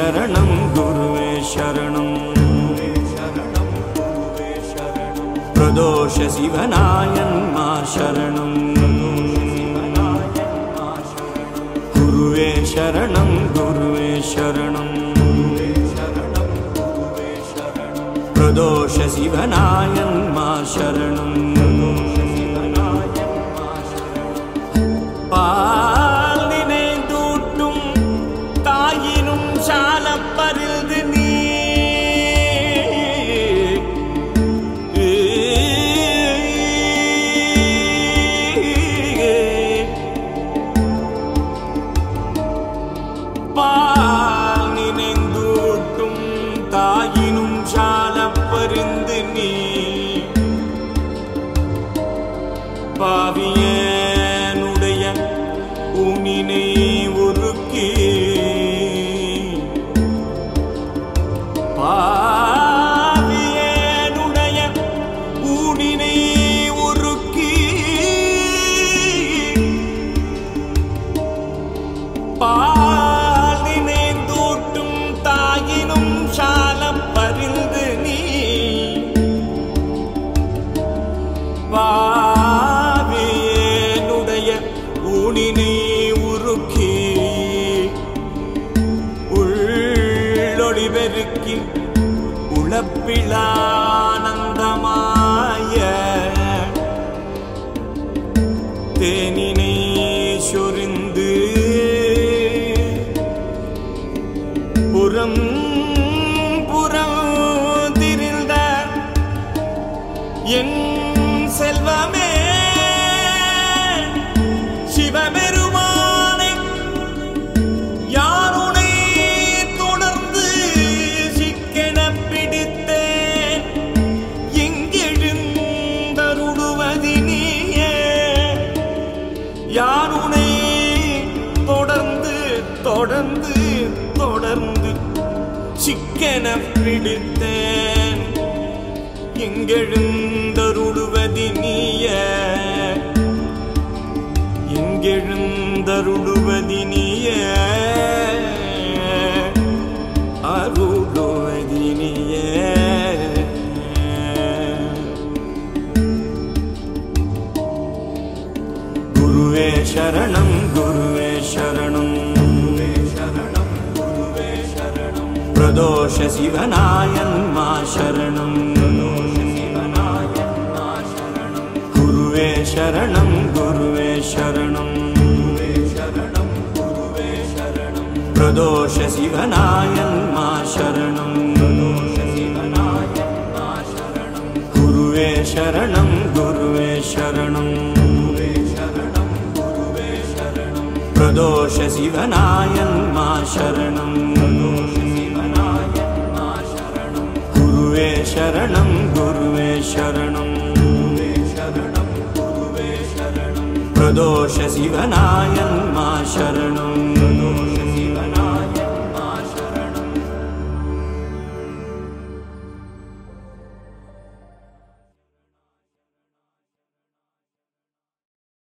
शरणं गुरुवे शरणं प्रदोष शिवनायन्मा शरणं गुरुवे शरणं प्रदोष शिवनायन्मा शरणं पालिने दूट्टुम तायिनुम शालप्परिल्दु नी पालिने दूट्टुम तायिनुम शालप्परिल्दु नी पाविये ஊனினை உருக்கி பாவியேனுடைய ஊனினை உருக்கி பாலினை தூட்டும் தாயினும் சாலம் பரிந்து நீ பாவியேனுடைய ஊனினை உருக்கி உள்ளொளி பெருக்கி உளப்பிலானந்தமாய தேனினை சொரிந்து புறம் புறம் திரிந்த என் செல்வமே சிவபெருமானை யாருனை தொடர்ந்து சிக்கென பிடித்தேன் எங்கெழுந்தருளுவது நீயே யாருனை தொடர்ந்து தொடர்ந்து தொடர்ந்து சிக்கென பிடித்தேன் எங்கெழுந்தருளுவது நீயே எங்கெழுந்தருளுவது நீயே அருளுவது நீயே குருவே சரணம் குருவே சரணம் பிரதோஷ சிவனாயன்மா சரணம் குருவே சரணம் குருவே சரணம் प्रदोष शिवनायन्मा शरणं गुरुवे शरणं प्रदोष शिवनायन्मा शरणं गुरुवे शरणं प्रदोष शिवनायन्मा शरणं